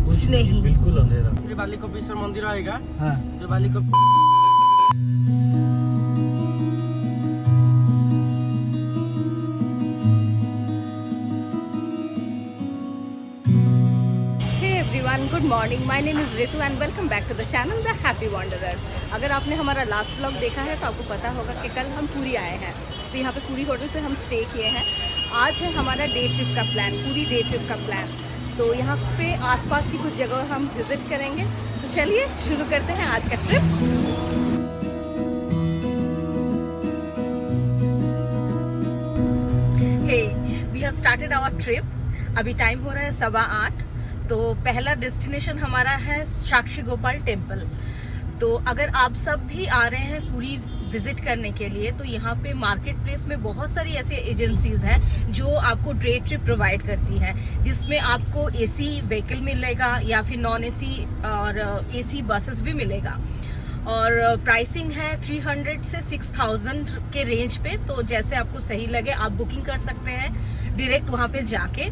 कुछ नहीं, बिल्कुल अंधेरा। ये बालिकोपेश्वर मंदिर आएगा। हाँ। जो बालिको everyone, good morning. My name is Ritu and welcome back to the channel The Happy Wanderers. अगर आपने हमारा लास्ट ब्लॉग देखा है तो आपको पता होगा कि कल हम पूरी आए हैं, तो यहाँ पे पूरी होटल पे हम स्टे किए हैं। आज है हमारा डे ट्रिप का प्लान, पूरी डे ट्रिप का प्लान। तो यहाँ पे आसपास की कुछ जगह हम विज़िट करेंगे। तो चलिए शुरू करते हैं आज का trip. Hey, we have started our trip. अभी टाइम हो रहा है 8:15। तो पहला डेस्टिनेशन हमारा है साक्षी गोपाल टेम्पल। तो अगर आप सब भी आ रहे हैं पूरी विजिट करने के लिए, तो यहाँ पे मार्केट प्लेस में बहुत सारी ऐसी एजेंसीज हैं जो आपको डे ट्रिप प्रोवाइड करती हैं, जिसमें आपको एसी व्हीकल मिलेगा या फिर नॉन एसी और एसी बसेस भी मिलेगा। और प्राइसिंग है 300 से 6000 के रेंज पे। तो जैसे आपको सही लगे आप बुकिंग कर सकते हैं डायरेक्ट वहाँ पे जाके।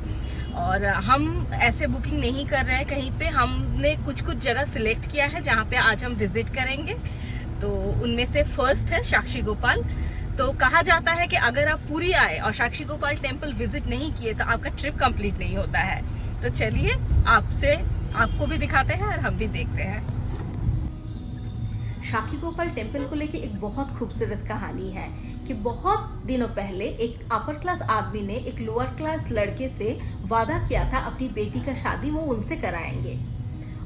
और हम ऐसे बुकिंग नहीं कर रहे हैं कहीं पे, हमने कुछ जगह सिलेक्ट किया है जहाँ पे आज हम विजिट करेंगे। तो उनमें से फर्स्ट है साक्षी गोपाल। तो कहा जाता है कि अगर आप पूरी आए और साक्षी गोपाल टेम्पल विजिट नहीं किए तो आपका ट्रिप कंप्लीट नहीं होता है। तो चलिए आपको भी दिखाते हैं और हम भी देखते हैं। साक्षी गोपाल टेम्पल को लेके एक बहुत खूबसूरत कहानी है कि बहुत दिनों पहले एक अपर क्लास आदमी ने एक लोअर क्लास लड़के से वादा किया था अपनी बेटी का शादी वो उनसे कराएंगे,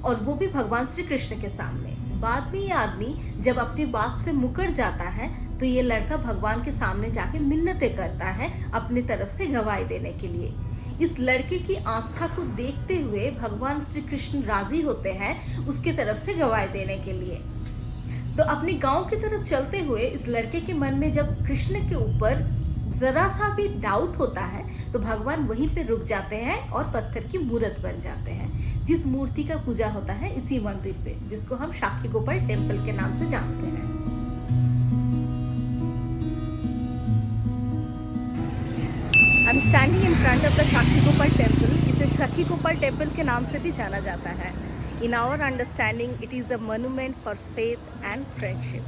और वो भी भगवान श्री कृष्ण के सामने। बाद में ये आदमी जब अपनी बात से मुकर जाता है तो ये लड़का भगवान के सामने जाके मिन्नतें करता है अपनी तरफ से गवाही देने के लिए। इस लड़के की आस्था को देखते हुए भगवान श्री कृष्ण राजी होते हैं उसके तरफ से गवाही देने के लिए। तो अपने गांव की तरफ चलते हुए इस लड़के के मन में जब कृष्ण के ऊपर जरा सा भी डाउट होता है तो भगवान वहीं पे रुक जाते हैं और पत्थर की मूर्त बन जाते हैं, जिस मूर्ति का पूजा होता है इसी मंदिर पे, जिसको हम साक्षी गोपाल टेम्पल के नाम से जानते हैं। I am standing in front of the Sakshi Gopal temple. इसे साक्षी गोपाल टेम्पल के नाम से भी जाना जाता है। In our understanding, it is a monument for faith and friendship.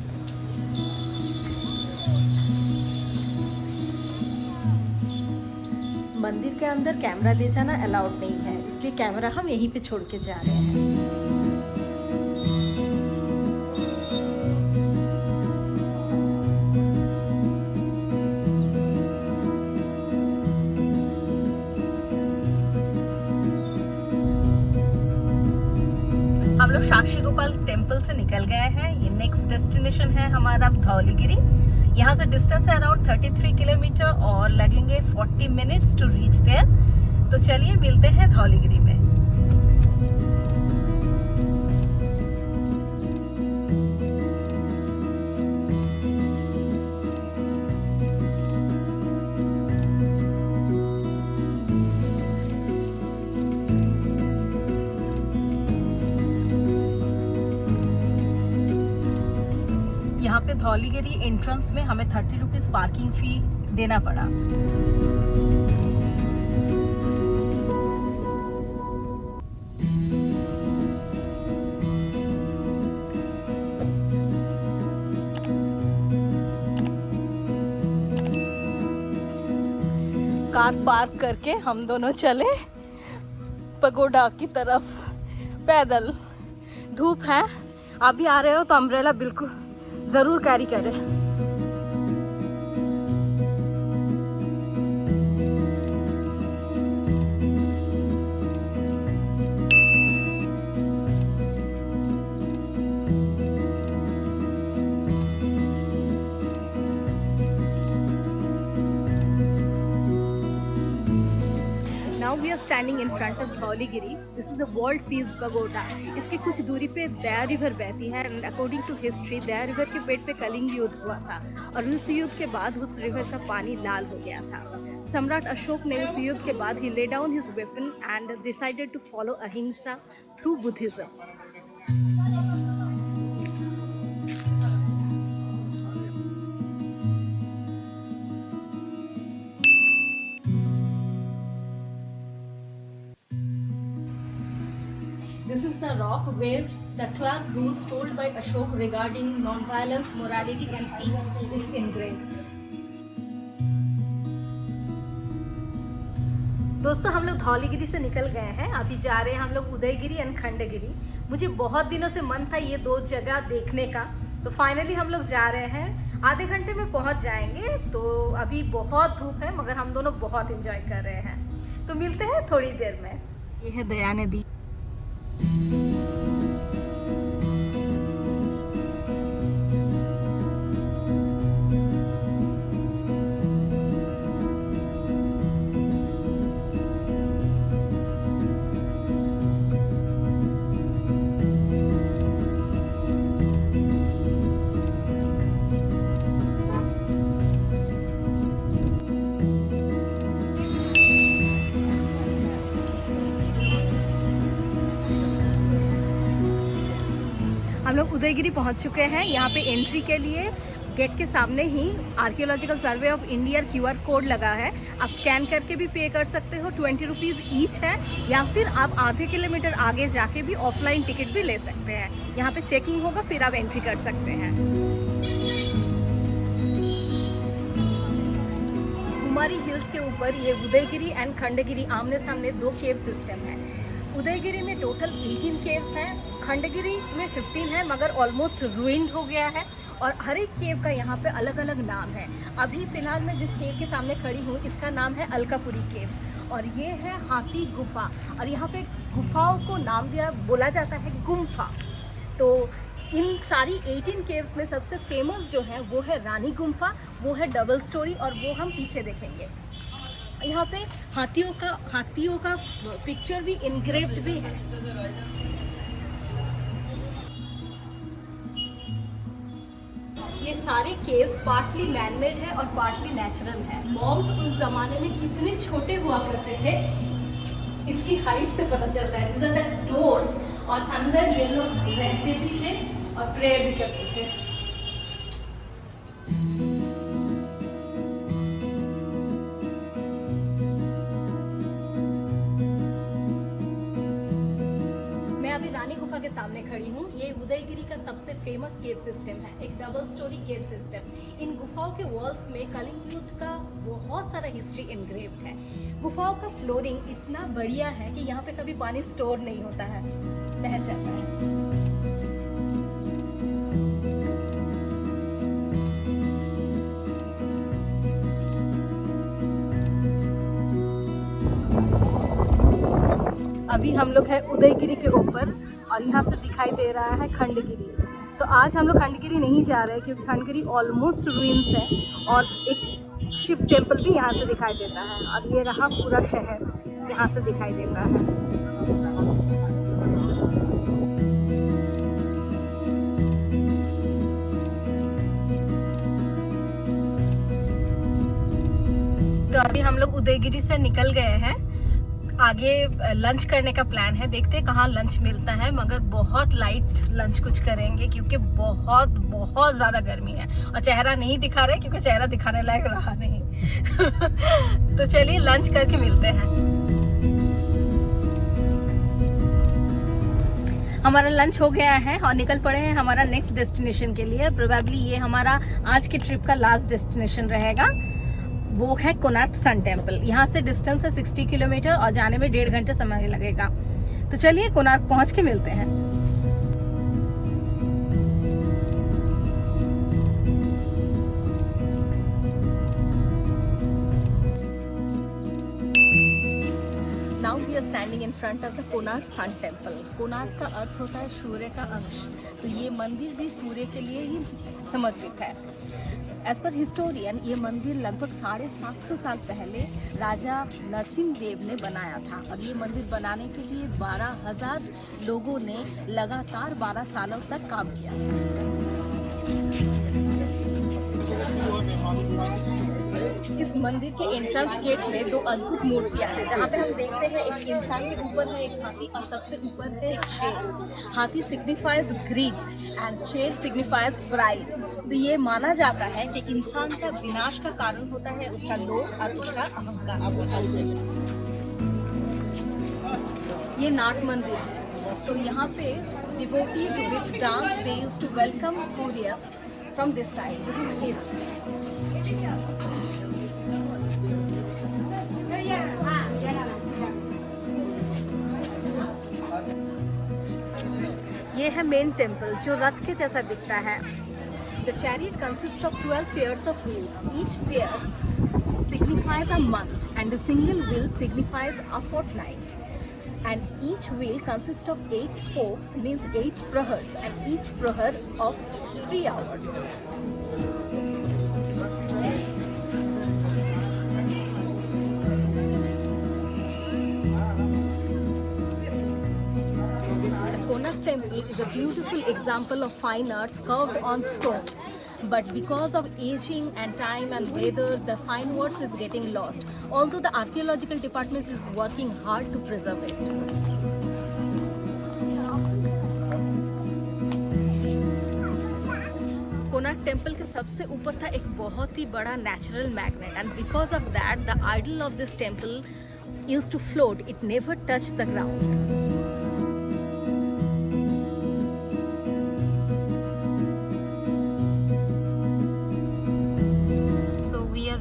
मंदिर के अंदर कैमरा ले जाना अलाउड नहीं है, इसलिए कैमरा हम यहीं पे छोड़ के जा रहे हैं। हम लोग साक्षी गोपाल टेम्पल से निकल गए हैं। ये नेक्स्ट डेस्टिनेशन है हमारा धौलीगिरी। यहाँ से डिस्टेंस है अराउंड 33 किलोमीटर और लगेंगे 40 मिनट्स टू रीच देयर। तो चलिए मिलते हैं धौलीगिरी में। यहाँ पे धौलीगिरी एंट्रेंस में हमें 30 रुपीज पार्किंग फी देना पड़ा। कार पार्क करके हम दोनों चले पगोडा की तरफ पैदल। धूप है, आप भी आ रहे हो तो अम्ब्रेला बिल्कुल जरूर कैरी करें। Now we are standing in front of Dhauligiri. This is the World Peace Pagoda. इसके कुछ दूरी पे दया रिवर बहती है। According to history Daya river के पेट पे कलिंग युद्ध हुआ था और उस युद्ध के बाद उस रिवर का पानी लाल हो गया था। सम्राट अशोक ने उस युद्ध के बाद ही lay down his weapon and decided to follow ahimsa through Buddhism. This is the rock where the 12 rules told by Ashok regarding non-violence, morality and peace is engraved. दोस्तों हम लोग धौलीगिरी से निकल गए हैं, अभी जा रहे हैं हम लोग उदयगिरी एंड खंडगिरी। मुझे बहुत दिनों से मन था ये दो जगह देखने का, तो फाइनली हम लोग जा रहे हैं। आधे घंटे में पहुंच जाएंगे। तो अभी बहुत धूप है मगर हम दोनों बहुत एंजॉय कर रहे हैं। तो मिलते हैं थोड़ी देर में। ये है दया नदी। हम लोग उदयगिरी पहुंच चुके हैं। यहाँ पे एंट्री के लिए गेट के सामने ही Archaeological Survey of India QR code लगा है। आप स्कैन करके भी पे कर सकते हो, 20 रुपीज़ ईच है, या फिर आप आधे किलोमीटर आगे जाके भी ऑफलाइन टिकट भी ले सकते हैं। यहाँ पे चेकिंग होगा फिर आप एंट्री कर सकते हैं। कुमारी हिल्स के ऊपर ये उदयगिरी एंड खंडगिरी आमने सामने दो केव सिस्टम है। उदयगिरी में टोटल 18 केव्स हैं, खंडगिरी में 15 है मगर ऑलमोस्ट रूइंड हो गया है। और हर एक केव का यहाँ पे अलग अलग नाम है। अभी फ़िलहाल मैं जिस केव के सामने खड़ी हूँ इसका नाम है अलकापुरी केव और ये है हाथी गुफा। और यहाँ पे गुफाओं को नाम बोला जाता है गुम्फा। तो इन सारी 18 केव्स में सबसे फेमस जो है वो है रानी गुम्फा, वो है डबल स्टोरी और वो हम पीछे देखेंगे। यहाँ पे हाथियों का पिक्चर भी इनग्रेव्ड भी है। ये सारे केव्स पार्टली मैनमेड है और पार्टली नेचुरल है। मॉम्स उस जमाने में कितने छोटे हुआ करते थे इसकी हाइट से पता चलता है। These are the doors और अंदर ये लोग रहते भी थे और प्रेयर भी करते थे। रानी गुफा के सामने खड़ी हूँ। ये उदयगिरी का सबसे फेमस केव सिस्टम है, एक डबल स्टोरी केव सिस्टम। इन गुफाओं के वॉल्स में कलिंग युद्ध का बहुत सारा हिस्ट्री एनग्रेव्ड है। गुफाओं का फ्लोरिंग इतना बढ़िया है कि यहाँ पे कभी पानी स्टोर नहीं होता है, बह जाता है। अभी हम लोग हैं उदयगिरी के ऊपर और यहाँ से दिखाई दे रहा है खंडगिरी। तो आज हम लोग खंडगिरी नहीं जा रहे क्योंकि खंडगिरी ऑलमोस्ट रूइंस है और एक शिव टेम्पल भी यहाँ से दिखाई देता है। और ये रहा पूरा शहर यहाँ से दिखाई देता है। तो अभी हम लोग उदयगिरी से निकल गए हैं। आगे लंच करने का प्लान है, देखते हैं कहाँ लंच मिलता है, मगर बहुत लाइट लंच कुछ करेंगे क्योंकि बहुत बहुत ज़्यादा गर्मी है। और चेहरा नहीं दिखा रहे क्योंकि चेहरा दिखाने लायक रहा नहीं। तो चलिए लंच करके मिलते हैं। हमारा लंच हो गया है और निकल पड़े हैं हमारा नेक्स्ट डेस्टिनेशन के लिए। प्रोबेबली ये हमारा आज के ट्रिप का लास्ट डेस्टिनेशन रहेगा। वो है कोणार्क सन टेम्पल। यहाँ से डिस्टेंस है 60 किलोमीटर और जाने में 1.5 घंटे समय लगेगा। तो चलिए कोणार्क पहुँच के मिलते हैं। Now we are standing in front of the Konark sun temple. Konark का अर्थ होता है सूर्य का अंश, तो ये मंदिर भी सूर्य के लिए ही समर्पित है। एज पर हिस्टोरियन ये मंदिर लगभग 750 साल पहले राजा नरसिंह देव ने बनाया था और ये मंदिर बनाने के लिए 12,000 लोगों ने लगातार 12 सालों तक काम किया। इस मंदिर के एंट्रेंस गेट में 2 अद्भुत मूर्तियां हैं, जहाँ पे हम देखते हैं एक इंसान के ऊपर है एक हाथी और सबसे ऊपर है एक शेर। हाथी सिग्निफाइज ग्रीड एंड शेर सिग्निफाइज प्राइड। तो ये माना जाता है कि इंसान का विनाश का कारण होता है उसका लोभ और उसका अहंकार। ये नाट मंदिर है तो यहाँ पे devotees with dance they used to welcome Surya from this side. This is east. ये है मेन टेम्पल जो रथ के जैसा दिखता है. The chariot consists of 12 pairs of wheels. Each pair signifies a month and a single wheel signifies a fortnight. And each wheel consists of 8 spokes, means 8 prahars, and each prahar of 3 hours. Konark Temple is a beautiful example of fine arts carved on stones. But because of aging and time and weather, the fine arts is getting lost. Although the archaeological department is working hard to preserve it. Konark temple के सबसे ऊपर था एक बहुत ही बड़ा natural magnet, and because of that the idol of this temple used to float. It never touched the ground.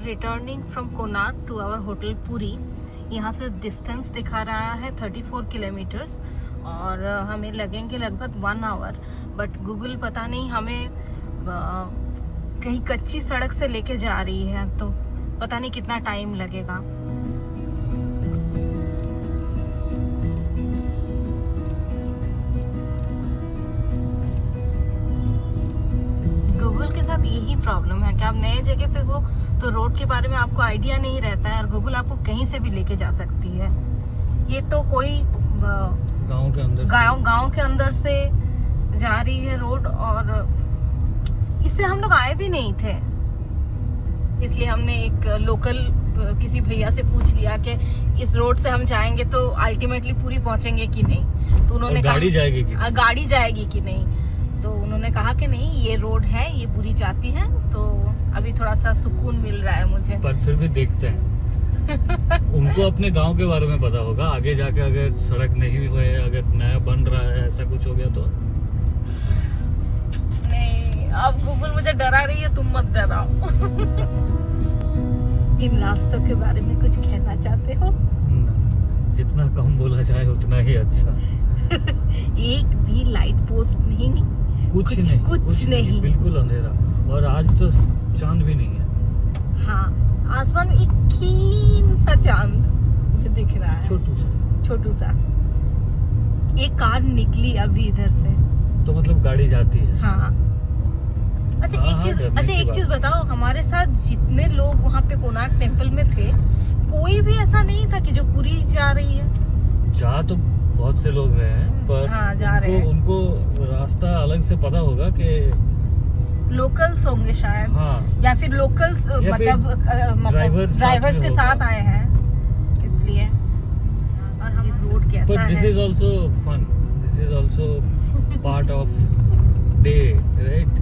Returning from Konark to our hotel Puri. यहाँ से डिस्टेंस दिखा रहा है 34 किलोमीटर्स और हमें लगेंगे लगभग 1 आवर. बट गूगल पता नहीं हमें कहीं कच्ची सड़क से लेके जा रही है, तो पता नहीं कितना टाइम लगेगा. गूगल के साथ यही प्रॉब्लम है कि आप नए जगह पे हो तो रोड के बारे में आपको आइडिया नहीं रहता है और गूगल आपको कहीं से भी लेके जा सकती है. ये तो कोई गांव के अंदर से जा रही है रोड, और इससे हम लोग आए भी नहीं थे. इसलिए हमने एक लोकल किसी भैया से पूछ लिया कि इस रोड से हम जाएंगे तो अल्टीमेटली पूरी पहुंचेंगे कि नहीं. तो उन्होंने कहा गाड़ी जाएगी कि नहीं. तो उन्होंने कहा कि नहीं, ये रोड है, ये पूरी जाती है. तो अभी थोड़ा सा सुकून मिल रहा है मुझे. पर फिर भी देखते हैं. उनको अपने गांव के बारे में पता होगा. आगे जाके अगर सड़क नहीं हुए, अगर नया बन रहा है, ऐसा कुछ हो गया तो नहीं. अब गूगल मुझे डरा रही है, तुम मत डराओ. इन रास्तों के बारे में कुछ कहना चाहते हो? जितना कम बोला जाए उतना ही अच्छा. एक भी लाइट पोस्ट नहीं, कुछ नहीं. बिल्कुल अंधेरा. और आज तो चांद भी नहीं है. हाँ, आसमान में एक खीन सा चांद मुझे दिख रहा है, छोटू सा. एक कार निकली अभी इधर से, तो मतलब गाड़ी जाती है. हाँ. अच्छा, एक चीज बताओ, हमारे साथ जितने लोग वहाँ पे कोणार्क टेम्पल में थे, कोई भी ऐसा नहीं था कि जो पूरी जा रही है. जा तो बहुत से लोग रहे हैं, पर हाँ, जा रहे हैं. उनको रास्ता अलग से पता होगा कि लोकल्स होंगे शायद. हाँ. या फिर लोकल्स मतलब ड्राइवर्स के साथ आए हैं इसलिए. और हम रोड कैसा है. This is also fun. This is also part of day, right.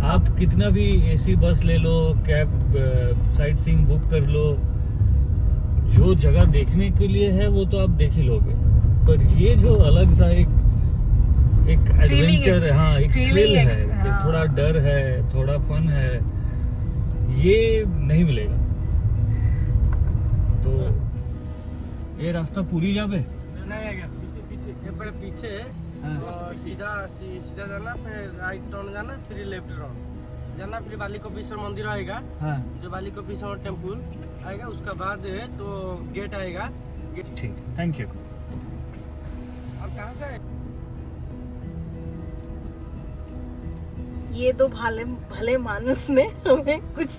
आप कितना भी एसी बस ले लो, कैब, साइट सीइंग बुक कर लो, जो जगह देखने के लिए है वो तो आप देख ही लोगे. पर ये जो अलग सा एक एडवेंचर है, हाँ, एक थ्रिल है, कि थोड़ा डर है, थोड़ा फन है, ये नहीं मिलेगा. तो ये रास्ता पूरी जावे नहीं आएगा. पीछे और सीधा जाना, फिर राइट टर्न जाना, फिर लेफ्ट टर्न जाना, फिर बाली कपीश्वर मंदिर आएगा. हाँ. जो बाली कपीश्वर टेम्पल आएगा, उसका बाद है तो गेट आएगा. ठीक, थैंक यू. और कहाँ से है? ये दो भले मानस ने हमें कुछ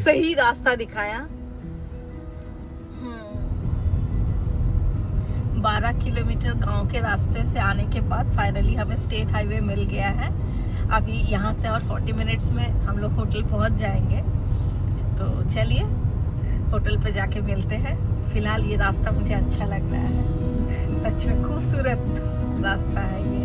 सही रास्ता दिखाया. 12 किलोमीटर गांव के रास्ते से आने के बाद फाइनली हमें स्टेट हाईवे मिल गया है. अभी यहाँ से और 40 मिनट्स में हम लोग होटल पहुँच जाएंगे. तो चलिए होटल पे जाके मिलते हैं. फिलहाल ये रास्ता मुझे अच्छा लग रहा है. सच में खूबसूरत रास्ता है ये.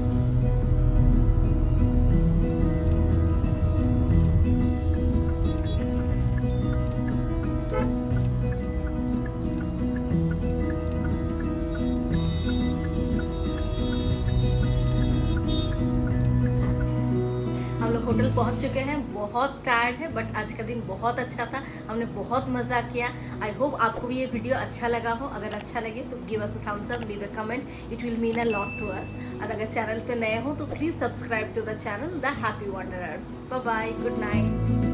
टेम्पल पहुंच चुके हैं, बहुत टायर्ड है बट आज का दिन बहुत अच्छा था, हमने बहुत मज़ा किया। आई होप आपको भी ये वीडियो अच्छा लगा हो। अगर अच्छा लगे तो give us a thumbs up, leave a comment, it will mean a lot to us. और अगर चैनल पे नए हो तो please subscribe to the channel The Happy Wanderers. Bye bye, good night.